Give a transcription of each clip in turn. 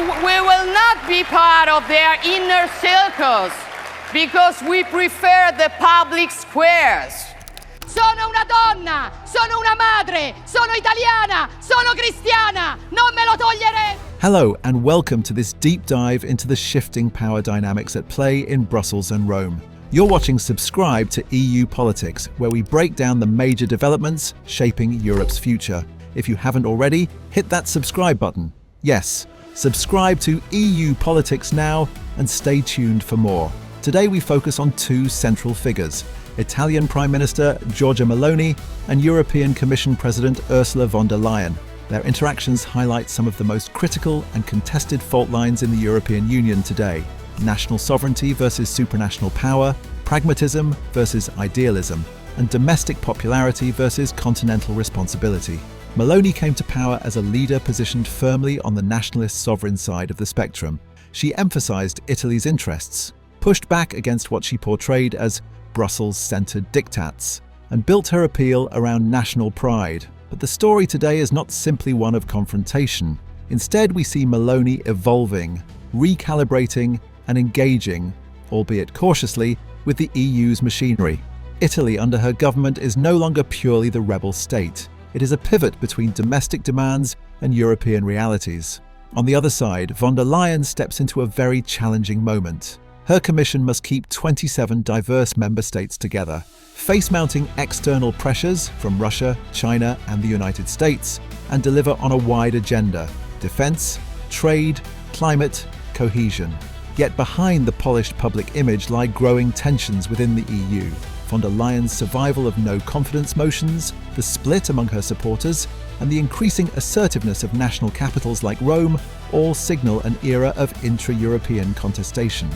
we will not be part of their inner circles because we prefer the public squares. Sono una donna, sono una madre, sono italiana, sono cristiana, non me lo toglierete! Hello and welcome to this deep dive into the shifting power dynamics at play in Brussels and Rome. You're watching Subscribe to EU Politics, where we break down the major developments shaping Europe's future. If you haven't already, hit that subscribe button. Yes, subscribe to EU Politics now and stay tuned for more. Today we focus on two central figures: Italian Prime Minister Giorgia Meloni and European Commission President Ursula von der Leyen. Their interactions highlight some of the most critical and contested fault lines in the European Union today: national sovereignty versus supranational power, pragmatism versus idealism, and domestic popularity versus continental responsibility. Meloni came to power as a leader positioned firmly on the nationalist sovereign side of the spectrum. She emphasized Italy's interests, pushed back against what she portrayed as Brussels-centered diktats, and built her appeal around national pride. But the story today is not simply one of confrontation. Instead, we see Meloni evolving, recalibrating, and engaging, albeit cautiously, with the EU's machinery. Italy under her government is no longer purely the rebel state. It is a pivot between domestic demands and European realities. On the other side, von der Leyen steps into a very challenging moment. Her commission must keep 27 diverse member states together, face mounting external pressures from Russia, China, and the United States, and deliver on a wide agenda: defense, trade, climate, cohesion. Yet behind the polished public image lie growing tensions within the EU. Von der Leyen's survival of no-confidence motions, the split among her supporters, and the increasing assertiveness of national capitals like Rome all signal an era of intra-European contestation.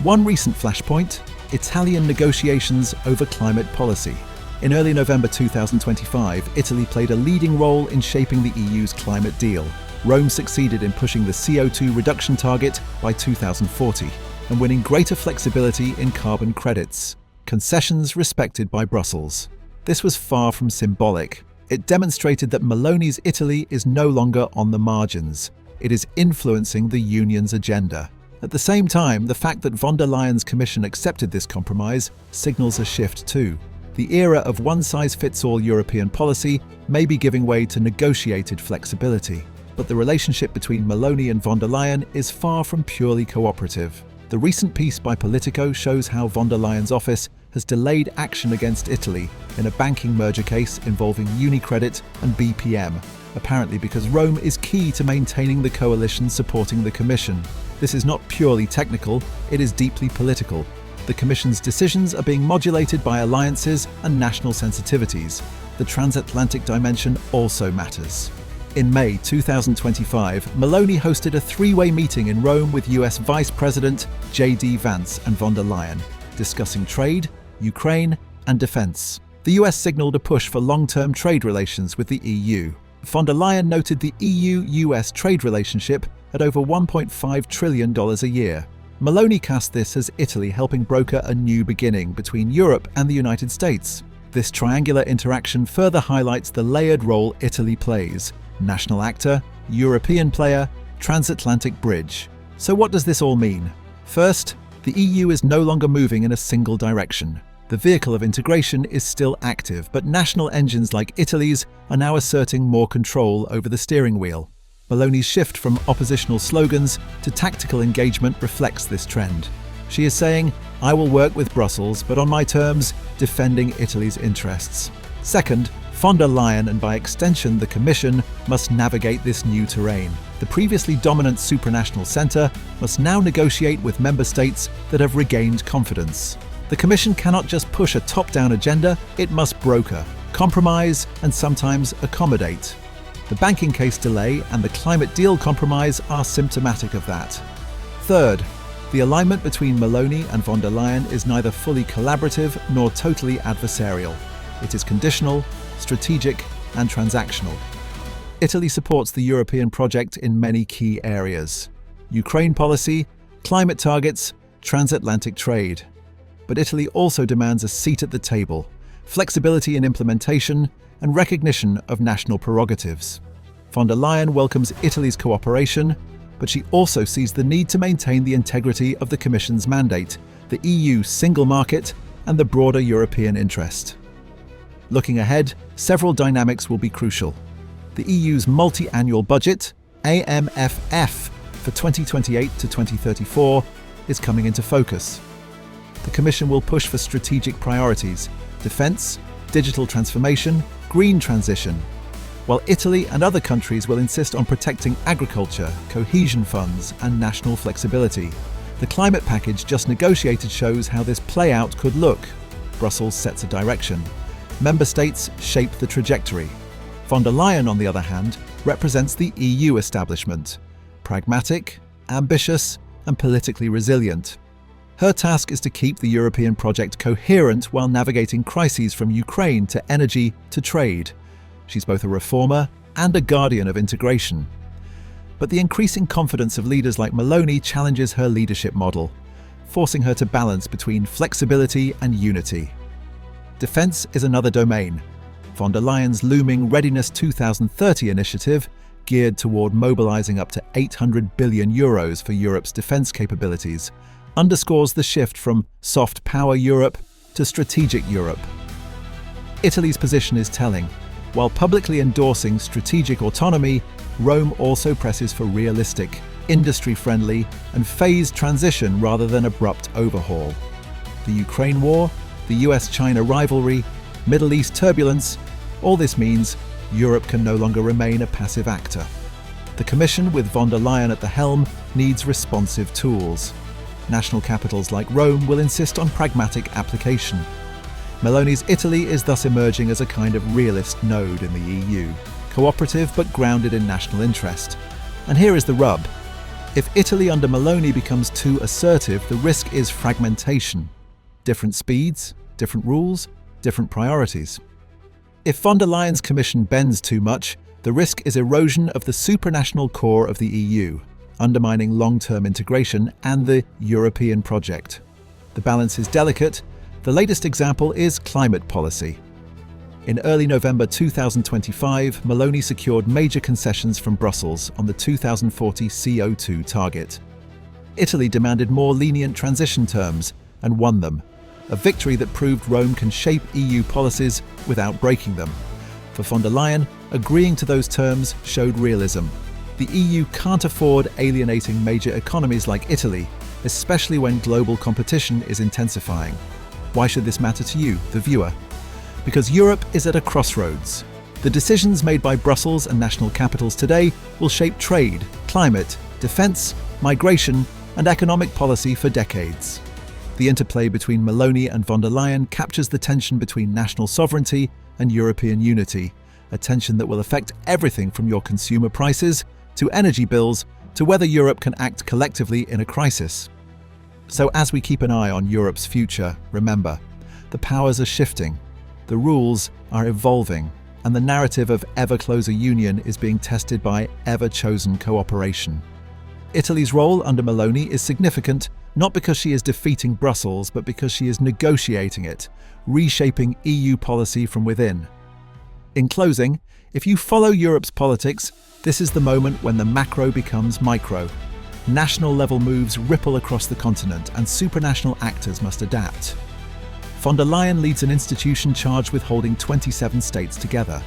One recent flashpoint: Italian negotiations over climate policy. In early November 2025, Italy played a leading role in shaping the EU's climate deal. Rome succeeded in pushing the CO2 reduction target by 2040 and winning greater flexibility in carbon credits, concessions respected by Brussels. This was far from symbolic. It demonstrated that Meloni's Italy is no longer on the margins. It is influencing the Union's agenda. At the same time, the fact that von der Leyen's commission accepted this compromise signals a shift too. The era of one-size-fits-all European policy may be giving way to negotiated flexibility. But the relationship between Meloni and von der Leyen is far from purely cooperative. The recent piece by Politico shows how von der Leyen's office has delayed action against Italy in a banking merger case involving UniCredit and BPM, apparently because Rome is key to maintaining the coalition supporting the Commission. This is not purely technical, it is deeply political. The Commission's decisions are being modulated by alliances and national sensitivities. The transatlantic dimension also matters. In May 2025, Meloni hosted a three-way meeting in Rome with US Vice President J.D. Vance and von der Leyen, discussing trade, Ukraine, and defense. The US signaled a push for long-term trade relations with the EU. Von der Leyen noted the EU-US trade relationship at over $1.5 trillion a year. Meloni cast this as Italy helping broker a new beginning between Europe and the United States. This triangular interaction further highlights the layered role Italy plays: national actor, European player, transatlantic bridge. So what does this all mean? First, the EU is no longer moving in a single direction. The vehicle of integration is still active, but national engines like Italy's are now asserting more control over the steering wheel. Meloni's shift from oppositional slogans to tactical engagement reflects this trend. She is saying, "I will work with Brussels, but on my terms, defending Italy's interests." Second, von der Leyen, and by extension the Commission, must navigate this new terrain. The previously dominant supranational centre must now negotiate with member states that have regained confidence. The Commission cannot just push a top-down agenda, it must broker, compromise, and sometimes accommodate. The banking case delay and the climate deal compromise are symptomatic of that. Third, the alignment between Meloni and von der Leyen is neither fully collaborative nor totally adversarial. It is conditional, strategic, and transactional. Italy supports the European project in many key areas: Ukraine policy, climate targets, transatlantic trade. But Italy also demands a seat at the table, flexibility in implementation, and recognition of national prerogatives. Von der Leyen welcomes Italy's cooperation, but she also sees the need to maintain the integrity of the Commission's mandate, the EU single market, and the broader European interest. Looking ahead, several dynamics will be crucial. The EU's multi-annual budget, AMFF, for 2028 to 2034 is coming into focus. The Commission will push for strategic priorities: defence, digital transformation, green transition, while Italy and other countries will insist on protecting agriculture, cohesion funds, and national flexibility. The climate package just negotiated shows how this play-out could look. Brussels sets a direction. Member states shape the trajectory. Von der Leyen, on the other hand, represents the EU establishment: pragmatic, ambitious, and politically resilient. Her task is to keep the European project coherent while navigating crises from Ukraine to energy to trade. She's both a reformer and a guardian of integration. But the increasing confidence of leaders like Meloni challenges her leadership model, forcing her to balance between flexibility and unity. Defence is another domain. Von der Leyen's looming Readiness 2030 initiative, geared toward mobilising up to €800 billion for Europe's defence capabilities, underscores the shift from soft power Europe to strategic Europe. Italy's position is telling. While publicly endorsing strategic autonomy, Rome also presses for realistic, industry-friendly, and phased transition rather than abrupt overhaul. The Ukraine war, the US-China rivalry, Middle East turbulence, all this means Europe can no longer remain a passive actor. The Commission, with von der Leyen at the helm, needs responsive tools. National capitals like Rome will insist on pragmatic application. Meloni's Italy is thus emerging as a kind of realist node in the EU, cooperative but grounded in national interest. And here is the rub. If Italy under Meloni becomes too assertive, the risk is fragmentation. Different speeds, different rules, different priorities. If von der Leyen's Commission bends too much, the risk is erosion of the supranational core of the EU, undermining long-term integration and the European project. The balance is delicate. The latest example is climate policy. In early November 2025, Meloni secured major concessions from Brussels on the 2040 CO2 target. Italy demanded more lenient transition terms and won them, a victory that proved Rome can shape EU policies without breaking them. For von der Leyen, agreeing to those terms showed realism. The EU can't afford alienating major economies like Italy, especially when global competition is intensifying. Why should this matter to you, the viewer? Because Europe is at a crossroads. The decisions made by Brussels and national capitals today will shape trade, climate, defence, migration, and economic policy for decades. The interplay between Meloni and von der Leyen captures the tension between national sovereignty and European unity, a tension that will affect everything from your consumer prices to energy bills to whether Europe can act collectively in a crisis. So as we keep an eye on Europe's future, remember, the powers are shifting, the rules are evolving, and the narrative of ever-closer union is being tested by ever-chosen cooperation. Italy's role under Meloni is significant, not because she is defeating Brussels, but because she is negotiating it, reshaping EU policy from within. In closing, if you follow Europe's politics, this is the moment when the macro becomes micro. National-level moves ripple across the continent, and supranational actors must adapt. Von der Leyen leads an institution charged with holding 27 states together.